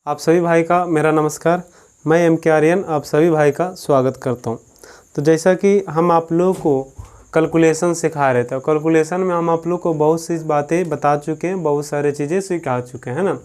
आप सभी भाई का मेरा नमस्कार। मैं एम के आर्यन आप सभी भाई का स्वागत करता हूं। तो जैसा कि हम आप लोगों को कैलकुलेशन सिखा रहे थे, कैलकुलेशन में हम आप लोग को बहुत सी बातें बता चुके हैं, बहुत सारे चीज़ें सिखा चुके हैं ना।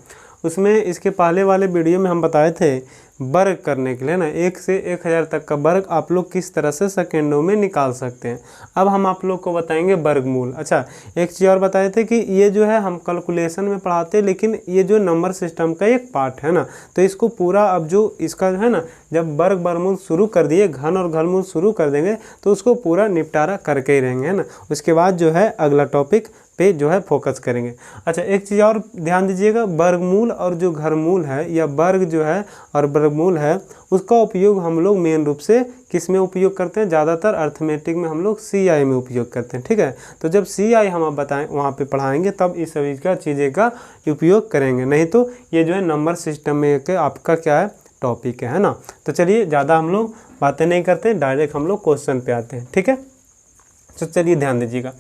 उसमें इसके पहले वाले वीडियो में हम बताए थे वर्ग करने के लिए ना 1 से 1000 तक का वर्ग आप लोग किस तरह से सेकेंडों में निकाल सकते हैं। अब हम आप लोग को बताएंगे वर्गमूल। अच्छा, एक चीज़ और बताए थे कि ये जो है हम कैलकुलेशन में पढ़ाते हैं, लेकिन ये जो नंबर सिस्टम का एक पार्ट है ना, तो इसको पूरा अब जो इसका है ना, जब वर्ग वर्गमूल शुरू कर दिए, घन और घनमूल शुरू कर देंगे तो उसको पूरा निपटारा करके ही रहेंगे, है ना। उसके बाद जो है अगला टॉपिक पे जो है फोकस करेंगे। अच्छा, एक चीज़ और ध्यान दीजिएगा, वर्गमूल और जो घनमूल है या वर्ग जो है और वर्गमूल है, उसका उपयोग हम लोग मेन रूप से किस में उपयोग करते हैं? ज़्यादातर अर्थमेटिक में हम लोग CI में उपयोग करते हैं, ठीक है। तो जब CI हम आप बताएं वहाँ पे पढ़ाएंगे तब इस सभी का चीज़ें का उपयोग करेंगे, नहीं तो ये जो है नंबर सिस्टम में के आपका क्या है टॉपिक है ना। तो चलिए ज़्यादा हम लोग बातें नहीं करते, डायरेक्ट हम लोग क्वेश्चन पे आते हैं, ठीक है। तो चलिए ध्यान दीजिएगा,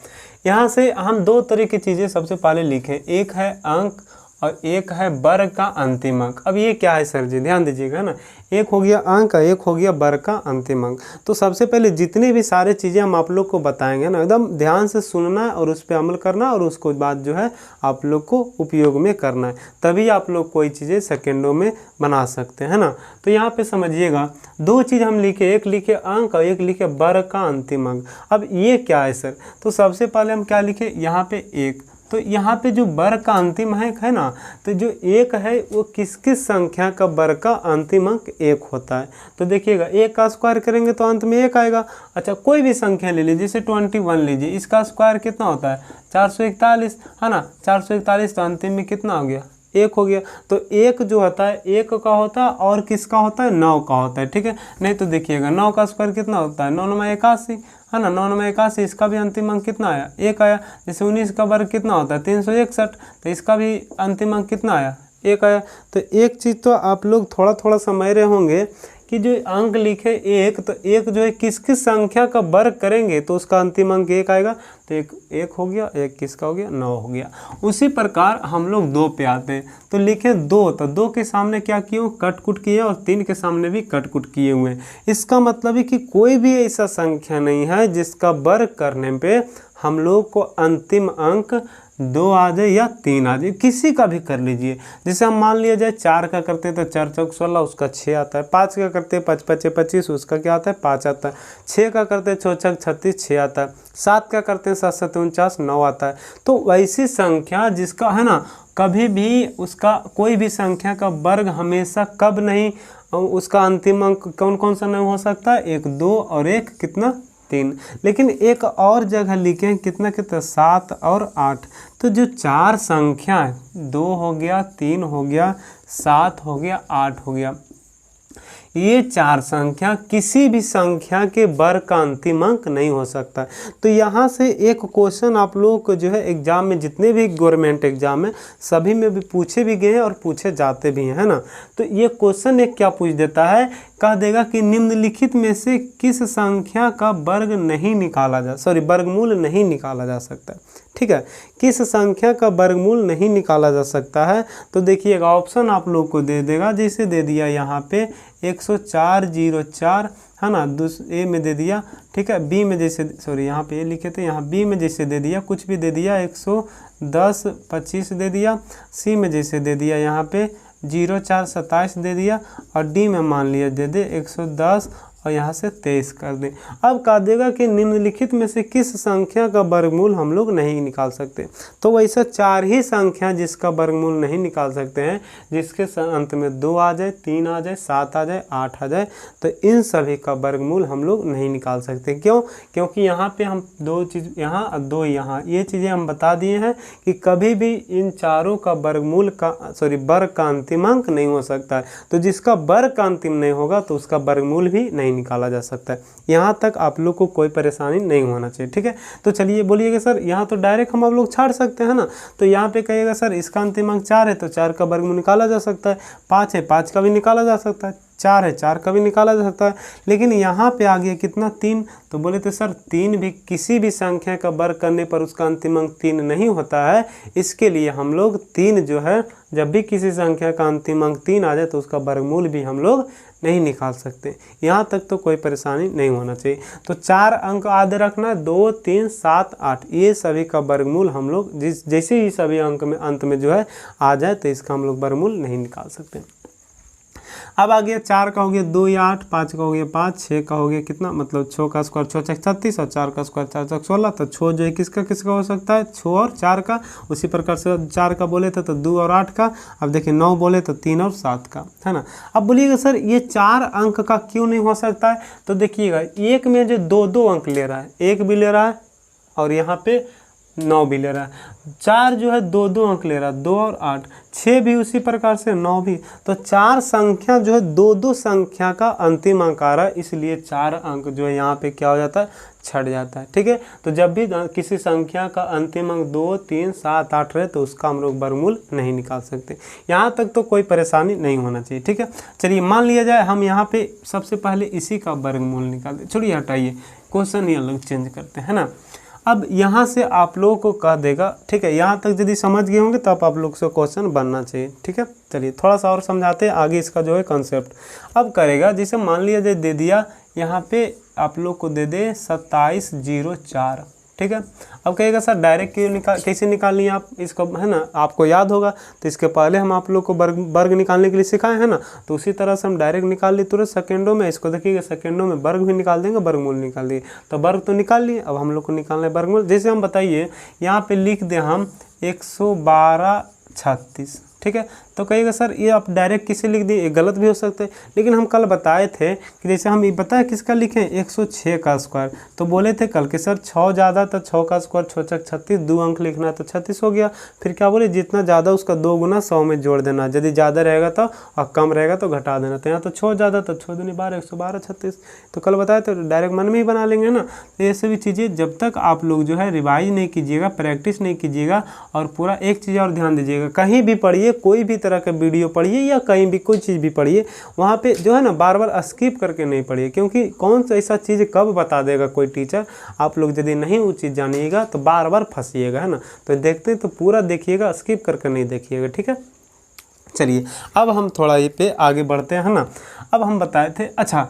यहाँ से हम दो तरह की चीज़ें सबसे पहले लिखें, एक है अंक और एक है वर्ग का अंतिम अंक। अब ये क्या है सर जी, ध्यान दीजिएगा ना, एक हो गया अंक, एक हो गया वर्ग का अंतिम अंक। तो सबसे पहले जितनी भी सारे चीज़ें हम आप लोग को बताएंगे ना, एकदम ध्यान से सुनना और उस पर अमल करना और उसको बाद जो है आप लोग को उपयोग में करना है, तभी आप लोग कोई चीज़ें सेकेंडों में बना सकते हैं ना। तो यहाँ पे समझिएगा, दो चीज़ हम लिखे, एक लिखे अंक और एक लिखे वर्ग का अंतिम अंक। अब ये क्या है सर? तो सबसे पहले हम क्या लिखे, यहाँ पे एक, तो यहाँ पे जो वर्ग का अंतिम अंक है ना, तो जो एक है वो किस किस संख्या का वर्ग का अंतिम अंक एक होता है। तो देखिएगा, एक का स्क्वायर करेंगे तो अंत में एक आएगा। अच्छा, कोई भी संख्या ले लीजिए, जैसे 21 लीजिए, इसका स्क्वायर कितना होता है? 441, है ना। 441 तो अंतिम में कितना हो गया? एक हो गया। तो एक जो होता है एक का होता है और किसका होता है? 9 का होता है, ठीक है। नहीं तो देखिएगा 9 का स्क्वायर कितना होता है? 9 9 81, है ना। 9 9 81, इसका भी अंतिम अंक कितना आया? एक आया। जैसे 19 का वर्ग कितना होता है? 361, तो इसका भी अंतिम अंक कितना आया? एक आया। तो एक चीज़ तो आप लोग थोड़ा थोड़ा समझ रहे होंगे कि जो अंक लिखे एक, तो एक जो है किस किस संख्या का वर्ग करेंगे तो उसका अंतिम अंक एक आएगा। तो एक हो गया, एक किसका हो गया? 9 हो गया। उसी प्रकार हम लोग 2 पे आते हैं, तो लिखे 2, तो 2 के सामने क्या किए? कट कुट किए, और 3 के सामने भी कट कुट किए हुए हैं। इसका मतलब है कि कोई भी ऐसा संख्या नहीं है जिसका वर्ग करने पे हम लोग को अंतिम अंक 2 आ जाए या 3 आ जाए, किसी का भी कर लीजिए। जैसे हम मान लिया जाए 4 का करते हैं तो 4 चौक 16, उसका 6 आता है। 5 का करते हैं 5 5 25, उसका क्या आता है? 5 आता है। 6 का करते हैं 6 छक 36, 6 आता है। 7 का करते हैं 7 7 49, 9 आता है। तो वैसी संख्या जिसका है ना, कभी भी उसका कोई भी संख्या का वर्ग हमेशा कब नहीं, उसका अंतिम अंक कौन कौन सा नहीं हो सकता? 1 2 और एक कितना? 3। लेकिन एक और जगह लिखे कितना कितना? 7 और 8। तो जो 4 संख्या है, 2 हो गया, 3 हो गया, 7 हो गया, 8 हो गया, ये 4 संख्या किसी भी संख्या के वर्ग का अंतिम अंक नहीं हो सकता। तो यहाँ से एक क्वेश्चन आप लोगों को जो है एग्जाम में, जितने भी गवर्नमेंट एग्जाम है सभी में भी पूछे भी गए हैं और पूछे जाते भी हैं, है ना। तो ये क्वेश्चन एक क्या पूछ देता है, कह देगा कि निम्नलिखित में से किस संख्या का वर्ग नहीं निकाला जा वर्गमूल नहीं निकाला जा सकता, ठीक है। किस संख्या का वर्गमूल नहीं निकाला जा सकता है? तो देखिएगा ऑप्शन आप लोग को दे देगा, जैसे दे दिया यहाँ पे 10404, है ना। ए में दे दिया, ठीक है। बी में जैसे यहाँ पे ये लिखे थे, यहाँ बी में जैसे दे दिया, कुछ भी दे दिया, 110 25 दे दिया। सी में जैसे दे दिया यहाँ पे 0427 दे दिया, और डी में मान लिया दे दे 110 और यहाँ से 23 कर दें। अब कह देगा कि निम्नलिखित में से किस संख्या का वर्गमूल हम लोग नहीं निकाल सकते। तो वैसा 4 ही संख्या जिसका वर्गमूल नहीं निकाल सकते हैं, जिसके अंत में 2 आ जाए, 3 आ जाए, 7 आ जाए, 8 आ जाए, तो इन सभी का वर्गमूल हम लोग नहीं निकाल सकते। क्यों? क्योंकि यहाँ पे हम 2 चीज़ यहाँ और 2 यहाँ, ये चीज़ें हम बता दिए हैं कि कभी भी इन चारों का वर्गमूल का वर्ग का अंतिम अंक नहीं हो सकता है। तो जिसका वर्ग का अंतिम नहीं होगा तो उसका वर्गमूल भी नहीं निकाला जा सकता है। यहाँ तक आप लोग को कोई परेशानी नहीं होना चाहिए, ठीक है। तो चलिए बोलिएगा सर यहाँ तो डायरेक्ट हम लोग छाड़ सकते हैं ना। तो यहाँ पे कहिएगा सर इसका अंतिम अंक 4 है तो 4 का वर्गमूल निकाला जा सकता है। 5 है, 5 का भी निकाला जा सकता है। 4 है, 4 का भी निकाला जा सकता है। लेकिन यहाँ पे आ गया कितना 3, तो बोले तो सर 3 भी किसी भी संख्या का वर्ग करने पर उसका अंतिम अंक 3 नहीं होता है। इसके लिए हम लोग 3 जो है, जब भी किसी संख्या का अंतिम अंक 3 आ जाए तो उसका वर्गमूल भी हम लोग नहीं निकाल सकते। यहाँ तक तो कोई परेशानी नहीं होना चाहिए। तो 4 अंक याद रखना, 2, 3, 7, 8 ये सभी का वर्गमूल हम लोग जैसे ही सभी अंक में अंत में जो है आ जाए तो इसका हम लोग वर्गमूल नहीं निकाल सकते। अब आ गया 4 का हो गया 2 या 8, 5 का हो गया 5, 6 का हो गया कितना, मतलब 6 का स्क्वायर 6 6 36 और 4 का स्क्वायर 4 6 16। तो 6 जो है किसका किसका हो सकता है, 6 और 4 का। उसी प्रकार से 4 का बोले थे तो 2 और 8 का। अब देखिए 9 बोले तो 3 और 7 का, है ना। अब बोलिएगा सर ये 4 अंक का क्यों नहीं हो सकता है, तो देखिएगा एक में जो 2 अंक ले रहा है, 1 भी ले रहा है और यहाँ पे 9 भी ले रहा है। 4 जो है 2 अंक ले रहा है, 2 और 8, 6 भी उसी प्रकार से, 9 भी। तो 4 संख्या जो है 2 संख्या का अंतिम अंक आ रहा है, इसलिए 4 अंक जो है यहाँ पे क्या हो जाता है, छट जाता है। ठीक है, तो जब भी किसी संख्या का अंतिम अंक 2, 3, 7, 8 रहे तो उसका हम लोग वर्गमूल नहीं निकाल सकते। यहाँ तक तो कोई परेशानी नहीं होना चाहिए। ठीक है, चलिए मान लिया जाए हम यहाँ पे सबसे पहले इसी का वर्गमूल निकालते। छोड़िए हटाइए, क्वेश्चन ये लोग चेंज करते हैं ना। अब यहाँ से आप लोगों को कह देगा, ठीक है, यहाँ तक यदि समझ गए होंगे तो आप लोग से क्वेश्चन बनना चाहिए। ठीक है, चलिए थोड़ा सा और समझाते हैं आगे इसका जो है कॉन्सेप्ट। अब करेगा जैसे मान लिया जाए दे दिया यहाँ पे आप लोग को दे दे 2704। ठीक है, अब कहेगा सर डायरेक्ट क्यों कैसे निकालनी है आप इसको, है ना, आपको याद होगा तो इसके पहले हम आप लोग को वर्ग निकालने के लिए सिखाए हैं ना, तो उसी तरह से हम डायरेक्ट निकाल लिए तुरंत सेकेंडों में। इसको देखिएगा सेकेंडों में वर्ग भी निकाल देंगे, वर्गमूल निकाल दिए। तो वर्ग तो निकाल लिए, अब हम लोग को निकालना है वर्गमूल। जैसे हम बताइए यहाँ पे लिख दें हम 11236। ठीक है, तो कहिएगा सर ये आप डायरेक्ट किसे लिख दिए, ये गलत भी हो सकता है। लेकिन हम कल बताए थे कि जैसे हम ये बताए किसका लिखें, 106 का स्क्वायर। तो बोले थे कल के सर 6 ज़्यादा तो 6 का स्क्वायर 6 6 36, 2 अंक लिखना है तो 36 हो गया। फिर क्या बोले, जितना ज़्यादा उसका 2 गुना 100 में जोड़ देना, यदि ज़्यादा रहेगा तो और कम रहेगा तो घटा देना। तो यहाँ तो 6 ज़्यादा तो 6 दूनी 12, 112 36। तो कल बताए तो डायरेक्ट मन में ही बना लेंगे ना। तो ये सभी चीज़ें जब तक आप लोग जो है रिवाइज नहीं कीजिएगा, प्रैक्टिस नहीं कीजिएगा, और पूरा एक चीज़ और ध्यान दीजिएगा, कहीं भी पढ़िए, कोई भी तरह का वीडियो पढ़िए या कहीं भी कोई चीज़ भी पढ़िए, वहाँ पे जो है ना बार बार स्किप करके नहीं पढ़िए, क्योंकि कौन सा ऐसा चीज़ कब बता देगा कोई टीचर, आप लोग यदि नहीं वो चीज़ जानिएगा तो बार बार फंसिएगा, है ना। तो देखते तो पूरा देखिएगा, स्किप करके नहीं देखिएगा। ठीक है, चलिए अब हम थोड़ा ये पे आगे बढ़ते हैं ना। अब हम बताए थे, अच्छा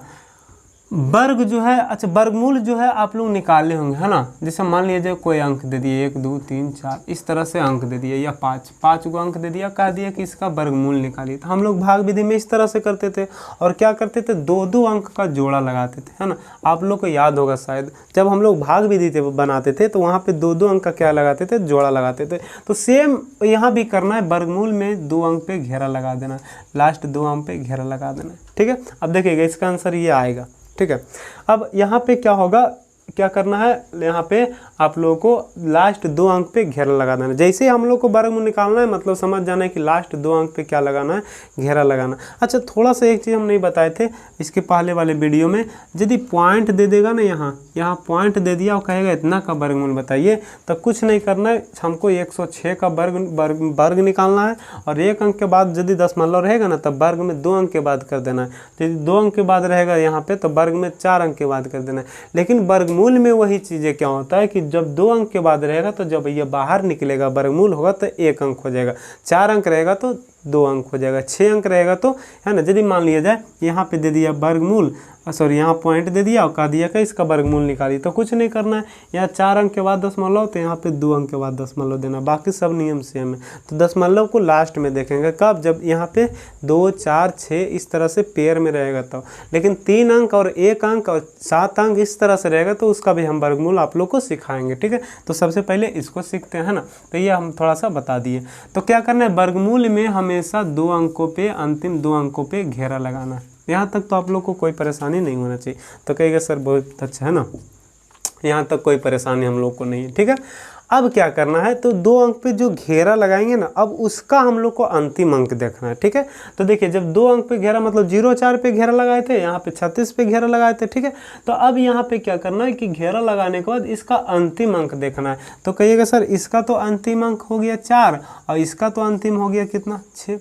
वर्ग जो है, अच्छा वर्गमूल जो है आप लोग निकाले होंगे, है ना। जैसे मान लीजिए कोई अंक दे दिए 1 2 3 4 इस तरह से अंक दे दिए, या 5 को अंक दे दिया, कह दिया कि इसका वर्गमूल निकालिए। तो हम लोग भाग विधि में इस तरह से करते थे, और क्या करते थे, 2 अंक का जोड़ा लगाते थे, है ना। आप लोग को याद होगा शायद जब हम लोग भाग विधि बनाते थे तो वहाँ पे 2 अंक का क्या लगाते थे, जोड़ा लगाते थे। तो सेम यहाँ भी करना है, वर्गमूल में 2 अंक पे घेरा लगा देना, लास्ट 2 अंक पे घेरा लगा देना। ठीक है, अब देखिएगा इसका आंसर ये आएगा। ठीक है, अब यहाँ पे क्या होगा, क्या करना है, यहाँ पे आप लोगों को लास्ट 2 अंक पे घेरा लगा देना। जैसे ही हम लोग को वर्गमूल निकालना है, मतलब समझ जाना है कि लास्ट 2 अंक पे क्या लगाना है, घेरा लगाना। अच्छा थोड़ा सा एक चीज़ हम नहीं बताए थे इसके पहले वाले वीडियो में, यदि पॉइंट दे देगा ना, यहाँ पॉइंट दे दिया और कहेगा इतना का वर्गमूल बताइए, तो कुछ नहीं करना है, हमको 106 का वर्ग निकालना है, और 1 अंक के बाद यदि दशमलव रहेगा ना तब वर्ग में 2 अंक के बाद कर देना है। यदि 2 अंक के बाद रहेगा यहाँ पे तो वर्ग में 4 अंक के बाद कर देना है। लेकिन वर्गमूल में वही चीज़ें क्या होता है कि जब 2 अंक के बाद रहेगा तो जब ये बाहर निकलेगा वर्गमूल होगा तो 1 अंक हो जाएगा, 4 अंक रहेगा तो 2 अंक हो जाएगा, 6 अंक रहेगा तो, है ना। यदि मान लिया जाए यहाँ पे दे दिया वर्गमूल, सॉरी यहाँ पॉइंट दे दिया और कहा दिया कि इसका वर्गमूल निकालिए, तो कुछ नहीं करना है। यहाँ 4 अंक के बाद दशमलव, तो यहाँ पे 2 अंक के बाद दशमलव देना, बाकी सब नियम सेम है। तो दशमलव को लास्ट में देखेंगे कब, जब यहाँ पे 2 4 6 इस तरह से पेयर में रहेगा तो। लेकिन 3 अंक और 1 अंक और 7 अंक इस तरह से रहेगा तो उसका भी हम वर्गमूल आप लोग को सिखाएंगे। ठीक है, तो सबसे पहले इसको सीखते हैं ना, तो ये हम थोड़ा सा बता दिए। तो क्या करना है, वर्गमूल में हमेशा 2 अंकों पे, अंतिम 2 अंकों पे घेरा लगाना है। यहाँ तक तो आप लोग को कोई परेशानी नहीं होना चाहिए। तो कहेगा सर बहुत अच्छा है ना, यहाँ तक कोई परेशानी हम लोग को नहीं है। ठीक है, अब क्या करना है, तो 2 अंक पे जो घेरा लगाएंगे ना, अब उसका हम लोग को अंतिम अंक देखना है। ठीक है, तो देखिए जब 2 अंक पे घेरा, मतलब 0 4 पे घेरा लगाए थे, यहाँ पे 36 पे घेरा लगाए थे। ठीक है, तो अब यहाँ पे क्या करना है कि घेरा लगाने के बाद इसका अंतिम अंक देखना है। तो कहिएगा सर इसका तो अंतिम अंक हो गया 4 और इसका तो अंतिम हो गया कितना, 6।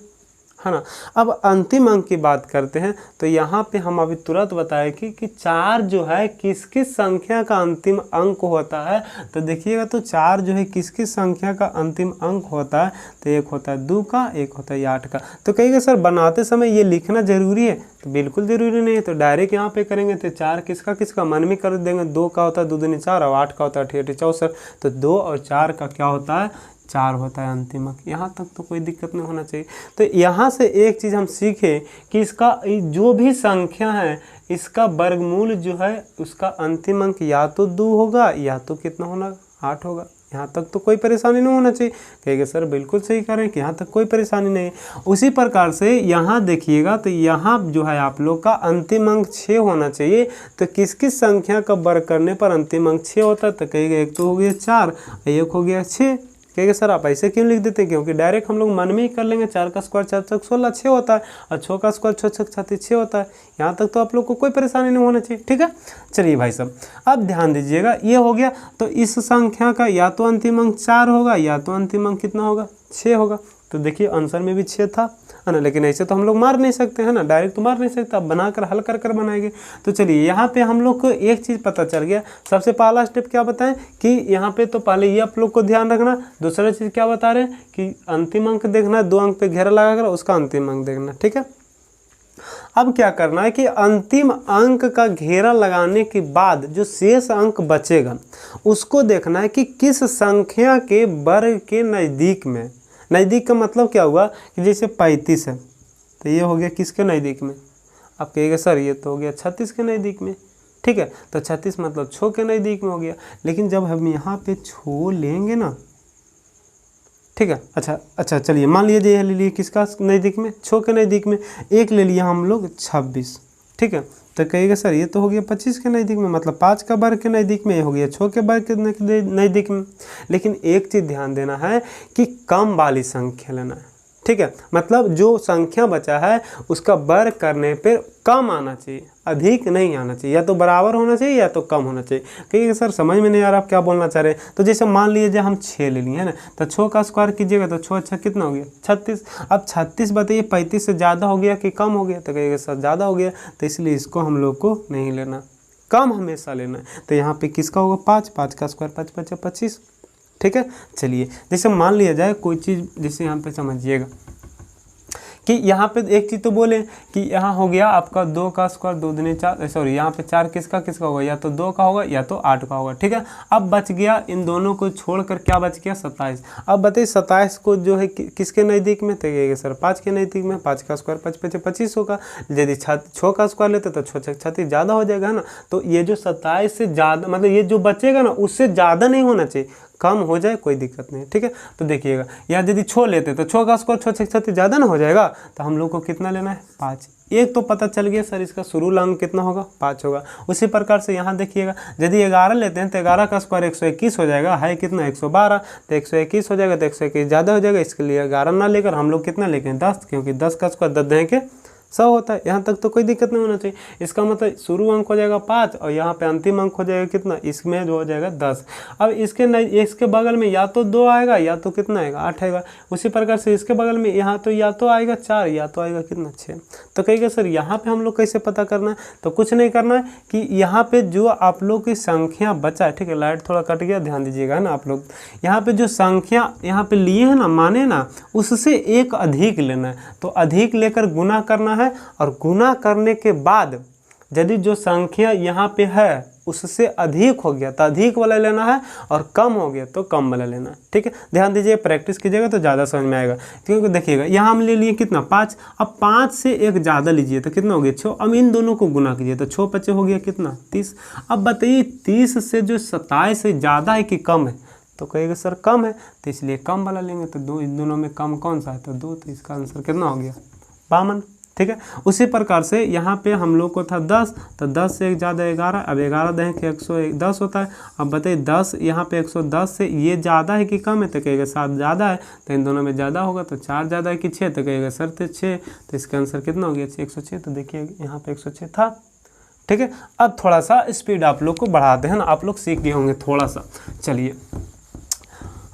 है ना। अब अंतिम अंक की बात करते हैं, तो यहाँ पे हम अभी तुरंत बताए कि 4 जो है किस किस संख्या का अंतिम अंक होता है। तो देखिएगा, तो 4 जो है किस किस संख्या का अंतिम अंक होता है। तो एक होता है 2 का, एक होता है 8 का। तो कहिएगा सर बनाते समय ये लिखना जरूरी है? तो बिल्कुल ज़रूरी नहीं है। तो डायरेक्ट यहाँ पे करेंगे तो 4 किसका मन में कर देंगे। 2 का होता है 2 दूनी 4 और 8 का होता है 8 8 64। तो 2 और 4 का क्या होता है, 4 होता है अंतिम अंक। यहाँ तक तो कोई दिक्कत नहीं होना चाहिए। तो यहाँ से एक चीज़ हम सीखें कि इसका जो भी संख्या है इसका वर्गमूल जो है उसका अंतिम अंक या तो 2 होगा या तो कितना होना, 8 होगा। यहाँ तक तो कोई परेशानी नहीं होना चाहिए। कहेंगे सर बिल्कुल सही कह रहे हैं कि यहाँ तक कोई परेशानी नहीं है। उसी प्रकार से यहाँ देखिएगा, तो यहाँ जो है आप लोग का अंतिम अंक 6 होना चाहिए। तो किस किस संख्या का वर्ग करने पर अंतिम अंक 6 होता है। तो कहेंगे एक तो हो गया 4, एक हो गया 6। कहेंगे सर आप ऐसे क्यों लिख देते हैं, क्योंकि डायरेक्ट हम लोग मन में ही कर लेंगे। 4 का स्क्वायर 4 चौक 16 6 होता है, और 6 का स्क्वायर 6 छक 36 6 होता है। यहाँ तक तो आप लोग को कोई परेशानी नहीं होना चाहिए। ठीक है, चलिए भाई साहब अब ध्यान दीजिएगा, ये हो गया। तो इस संख्या का या तो अंतिम अंक 4 होगा या तो अंतिम अंक कितना होगा, 6 होगा। तो देखिए आंसर में भी 6 था, है ना। लेकिन ऐसे तो हम लोग मार नहीं सकते, है ना, डायरेक्ट तो मार नहीं सकते, अब बनाकर हल कर कर बनाएंगे। तो चलिए यहाँ पे हम लोग को एक चीज़ पता चल गया। सबसे पहला स्टेप क्या बताएं कि यहाँ पे तो पहले ये आप लोग को ध्यान रखना। दूसरा चीज़ क्या बता रहे हैं कि अंतिम अंक देखना है, 2 अंक पे घेरा लगाकर उसका अंतिम अंक देखना। ठीक है, अब क्या करना है कि अंतिम अंक का घेरा लगाने के बाद जो शेष अंक बचेगा उसको देखना है कि किस संख्या के वर्ग के नज़दीक में। नज़दीक का मतलब क्या हुआ कि जैसे 35 है तो ये हो गया किसके नज़दीक में। आप कहिएगा सर ये तो हो गया 36 के नज़दीक में। ठीक है, तो 36 मतलब 6 के नज़दीक में हो गया। लेकिन जब हम यहाँ पे 6 लेंगे ना, ठीक है, अच्छा चलिए मान लीजिए ये ले लिए किसका नज़दीक में, 6 के नज़दीक में। एक ले लिया हम लोग 26। ठीक है, तो कहिएगा सर ये तो हो गया 25 के नज़दीक में, मतलब 5 का वर्ग के नज़दीक में, ये हो गया 6 के वर्ग के नज़दीक में। लेकिन एक चीज़ ध्यान देना है कि कम वाली संख्या लेना है। ठीक है, मतलब जो संख्या बचा है उसका वर्ग करने पर कम आना चाहिए, अधिक नहीं आना चाहिए। या तो बराबर होना चाहिए या तो कम होना चाहिए। कहिएगा सर समझ में नहीं आ रहा आप क्या बोलना चाह रहे हैं। तो जैसे मान लीजिए हम 6 ले लिए है ना, तो 6 का स्क्वायर कीजिएगा तो 6 अच्छा कितना हो गया 36। अब 36 बताइए 35 से ज़्यादा हो गया कि कम हो गया। तो कहिएगा सर ज़्यादा हो गया, तो इसलिए इसको हम लोग को नहीं लेना, कम हमेशा लेना है। तो यहाँ पे किसका होगा 5, 5 का स्क्वायर 5 5 25। ठीक है, चलिए जैसे मान लिया जाए कोई चीज़, जैसे यहाँ पे समझिएगा कि यहाँ पे एक चीज़ तो बोले कि यहाँ हो गया आपका 2 का स्क्वायर 2 दूनी 4, सॉरी यहाँ पे 4 किसका होगा, या तो 2 का होगा या तो 8 का होगा। ठीक है, अब बच गया इन दोनों को छोड़कर क्या बच गया 27। अब बताइए 27 को जो है किसके नज़दीक में, तो कहिएगा सर 5 के नज़दीक में। 5 का स्क्वायर 5 5 25 होगा। यदि 6 का स्क्वायर लेते तो 6 6 36 ज़्यादा हो जाएगा, है ना। तो ये जो 27 से ज़्यादा, मतलब ये जो बचेगा ना उससे ज़्यादा नहीं होना चाहिए, कम हो जाए कोई दिक्कत नहीं। ठीक है, तो देखिएगा या यदि 6 लेते तो 6 का स्क्वायर 6 6 36 ज़्यादा ना हो जाएगा। तो हम लोग को कितना लेना है 5। एक तो पता चल गया सर इसका शुरू अंक कितना होगा 5 होगा। उसी प्रकार से यहाँ देखिएगा यदि 11 लेते हैं तो 11 का स्क्वायर 121 हो जाएगा, है कितना 112। तो 121 हो जाएगा, तो 121 ज़्यादा हो जाएगा, इसके लिए 11 ना लेकर हम लोग कितना लेके 10, क्योंकि 10 का स्क्वायर 10 दें के 100 होता है। यहाँ तक तो कोई दिक्कत नहीं होना चाहिए। इसका मतलब शुरू अंक हो जाएगा 5 और यहाँ पे अंतिम अंक हो जाएगा कितना, इसमें जो हो जाएगा 10। अब इसके बगल में या तो 2 आएगा या तो कितना आएगा 8 आएगा। उसी प्रकार से इसके बगल में यहाँ तो या तो आएगा 4 या तो आएगा कितना 6। तो कहिएगा सर यहाँ पे हम लोग कैसे पता करना है, तो कुछ नहीं करना है कि यहाँ पे जो आप लोग की संख्या बचा है, ठीक है, लाइट थोड़ा कट गया ध्यान दीजिएगा ना आप लोग। यहाँ पे जो संख्या यहाँ पे लिए हैं ना, माने ना, उससे एक अधिक लेना है। तो अधिक लेकर गुना करना है, और गुना करने के बाद यदि जो संख्या यहाँ पे है उससे अधिक हो गया तो अधिक वाला लेना है, और कम हो गया तो कम वाला लेना है। ठीक है, ध्यान दीजिए, प्रैक्टिस कीजिएगा तो ज़्यादा समझ में आएगा। क्योंकि देखिएगा यहाँ हम ले लिए कितना 5, अब 5 से एक ज़्यादा लीजिए तो कितना हो गया 6। अब इन दोनों को गुना कीजिए तो 6 5 हो गया कितना 30। अब बताइए 30 से जो 27 से ज़्यादा है कि कम है, तो कहेगा सर कम है, तो इसलिए कम वाला लेंगे। तो इन दोनों में कम कौन सा है, तो 2, तो इसका आंसर कितना हो गया 52। ठीक है, उसी प्रकार से यहाँ पे हम लोग को था 10, तो 10 से एक ज़्यादा 11। अब 11 दें कि 110 होता है। अब बताइए 10 यहाँ पे 110 से ये ज़्यादा है कि कम है, तो कहेगा 7 ज़्यादा है, तो इन दोनों में ज़्यादा होगा। तो 4 ज़्यादा है कि 6, तो कहेगा सर तो 6, तो इसका आंसर कितना हो गया 106। तो देखिए यहाँ पे 106 था। ठीक है, अब थोड़ा सा स्पीड आप लोग को बढ़ाते हैं ना, आप लोग सीख गए होंगे थोड़ा सा। चलिए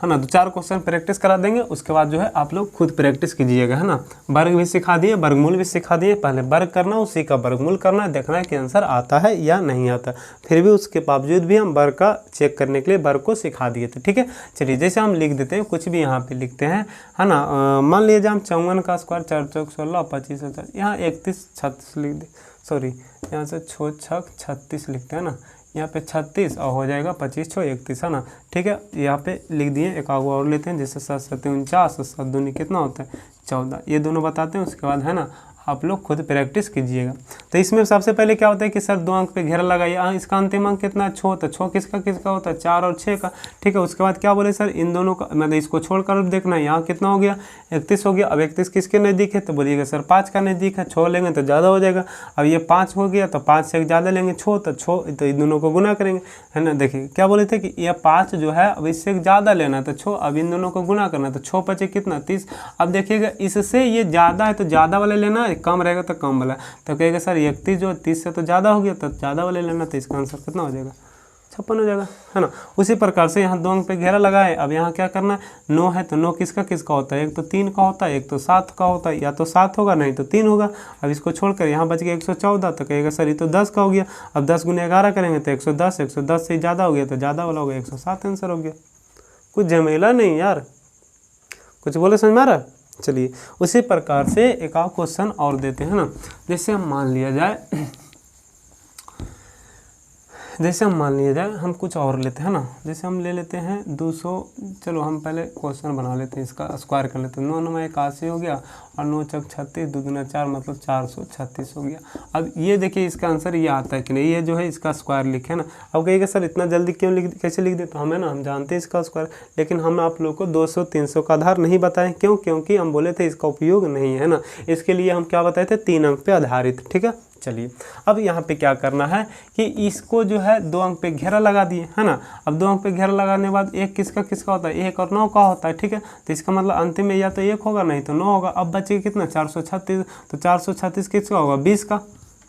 है ना। 2-4 क्वेश्चन प्रैक्टिस करा देंगे, उसके बाद जो है आप लोग खुद प्रैक्टिस कीजिएगा, है ना। वर्ग भी सिखा दिए, वर्गमूल भी सिखा दिए। पहले वर्ग करना, उसी का वर्गमूल करना, देखना है कि आंसर आता है या नहीं आता। फिर भी उसके बावजूद भी हम वर्ग का चेक करने के लिए वर्ग को सिखा दिए थे, ठीक है। चलिए जैसे हम लिख देते हैं, कुछ भी यहाँ पे लिखते हैं, है ना। मान लीजिए हम 54 का स्क्वायर 4 चौक 16 25 50, यहाँ 31 36 लिख दे, सॉरी यहाँ से 6 छक 36 लिखते हैं ना, यहाँ पे 36 और हो जाएगा 25 6 31, है ना। ठीक है, यहाँ पे लिख दिए। एक आगो और लेते हैं, जैसे 7 7 49 और 7 दूनी कितना होता है 14, ये दोनों बताते हैं। उसके बाद है ना आप लोग खुद प्रैक्टिस कीजिएगा। तो इसमें सबसे पहले क्या होता है कि सर 2 अंक पे घेरा लगाइए। इसका अंतिम अंक कितना है 6, तो 6 किसका किसका होता है 4 और 6 का, ठीक है। उसके बाद क्या बोले सर, इन दोनों का मतलब इसको छोड़कर देखना है, यहाँ कितना हो गया 31 हो गया। अब 31 किसके नज़दीक है, तो बोलिएगा सर 5 का नज़दीक है, 6 लेंगे तो ज़्यादा हो जाएगा। अब ये 5 हो गया तो 5 से एक ज़्यादा लेंगे 6, तो 6 तो इन दोनों को गुना करेंगे, है ना। देखिए क्या बोले थे कि ये 5 जो है अब इससे ज़्यादा लेना है तो 6, अब इन दोनों को गुना करना है तो 6 5 कितना 30। अब देखिएगा इससे ये ज़्यादा है तो ज़्यादा वाले लेना है, कम रहेगा तो कम वाला। तो कहेगा सर 31 जो 30 से तो ज़्यादा हो गया, तो ज़्यादा वाले लेना, तो इसका आंसर कितना हो जाएगा 56 हो जाएगा, है ना। उसी प्रकार से यहाँ 2 अंक पे घेरा लगाए। अब यहाँ क्या करना है, 9 है तो 9 किसका किसका होता है, एक तो 3 का होता है, एक तो 7 का होता है, या तो 7 होगा नहीं तो 3 होगा। अब इसको छोड़कर यहाँ बच गया 114, तो कहेगा सर ये तो 10 का हो गया। अब 10 गुने 11 करेंगे तो 110, 110 से ज़्यादा हो गया तो ज़्यादा वाला हो गया 107 आंसर हो गया। कुछ झमेला नहीं यार, कुछ बोले समझ में आ रहा है। चलिए उसी प्रकार से एक और क्वेश्चन और देते हैं ना। जैसे हम मान लिया जाए हम कुछ और लेते हैं ना। जैसे हम ले लेते हैं 200, चलो हम पहले क्वेश्चन बना लेते हैं, इसका स्क्वायर कर लेते हैं। 9 9 81 हो गया और 9 चौक 36, 2 दूना 4 मतलब 436 हो गया। अब ये देखिए इसका आंसर ये आता है कि नहीं, ये जो है इसका स्क्वायर लिखे ना। अब कहिएगा सर इतना जल्दी क्यों कैसे लिख दे, तो हमें ना हम जानते हैं इसका स्क्वायर, लेकिन हम आप लोग को 200 300 का आधार नहीं बताएं। क्यों, क्योंकि हम बोले थे इसका उपयोग नहीं है ना। इसके लिए हम क्या बताए थे, 3 अंक पे आधारित, ठीक है। चलिए अब यहाँ पे क्या करना है कि इसको जो है 2 अंक पे घेरा लगा दिए, है ना। अब 2 अंक पे घेरा लगाने के बाद एक किसका किसका होता है, 1 और 9 का होता है, ठीक है। तो इसका मतलब अंतिम में या तो 1 होगा नहीं तो 9 होगा। अब बचेगा कितना 436, तो 436 किसका होगा 20 का,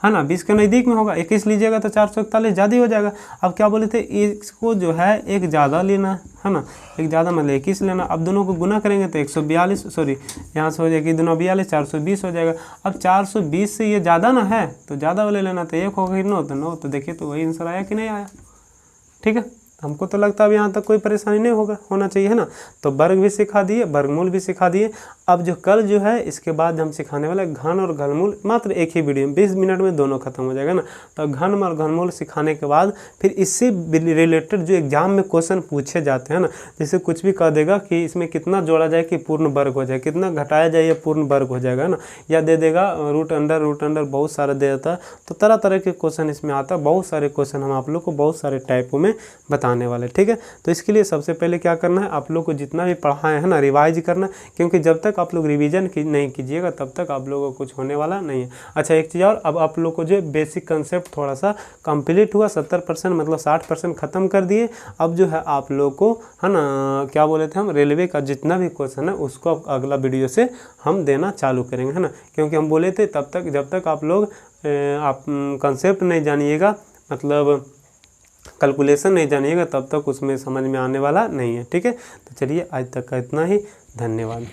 है ना। 20 के नज़दीक में होगा। 21 लीजिएगा तो 441 ज़्यादा ही हो जाएगा। अब क्या बोले थे, इसको जो है एक ज़्यादा लेना है ना, एक ज़्यादा मतलब 21 लेना। अब दोनों को गुना करेंगे तो 142, सॉरी यहाँ से हो जाएगी दोनों 42, 420 हो जाएगा। अब 420 से ये ज़्यादा ना है तो ज़्यादा वाले लेना, तो 1 होगा कि 9, तो 9, तो देखिए तो वही आंसर आया कि नहीं आया, ठीक है। हमको तो लगता है अब यहाँ तक कोई परेशानी नहीं होना चाहिए, है ना। तो वर्ग भी सिखा दिए, वर्गमूल भी सिखा दिए। अब जो कल जो है इसके बाद हम सिखाने वाले घन और घनमूल, मात्र एक ही वीडियो में 20 मिनट में दोनों खत्म हो जाएगा ना। तो घन और घनमूल सिखाने के बाद फिर इससे रिलेटेड जो एग्जाम में क्वेश्चन पूछे जाते हैं ना, जैसे कुछ भी कह देगा कि इसमें कितना जोड़ा जाए कि पूर्ण वर्ग हो जाए, कितना घटाया जाए या पूर्ण वर्ग हो जाएगा, है ना। या दे देगा रूट अंडर बहुत सारा दे देता है। तो तरह तरह के क्वेश्चन इसमें आता है, बहुत सारे क्वेश्चन हम आप लोग को बहुत सारे टाइपों में बताने वाले, ठीक है। तो इसके लिए सबसे पहले क्या करना है, आप लोग को जितना भी पढ़ाए है ना रिवाइज करना, क्योंकि जब तक आप लोग रिवीजन नहीं कीजिएगा तब तक आप लोगों को कुछ होने वाला नहीं है। अच्छा एक चीज़ और, अब आप लोग को जो बेसिक कंसेप्ट थोड़ा सा कंप्लीट हुआ, 70% मतलब 60% ख़त्म कर दिए। अब जो है आप लोग को, है ना, क्या बोले थे हम, रेलवे का जितना भी क्वेश्चन है उसको अगला वीडियो से हम देना चालू करेंगे, है ना। क्योंकि हम बोले थे तब तक जब तक आप लोग आप कंसेप्ट नहीं जानिएगा, मतलब कैलकुलेशन नहीं जानिएगा, तब तक उसमें समझ में आने वाला नहीं है, ठीक है। तो चलिए आज तक का इतना ही, धन्यवाद।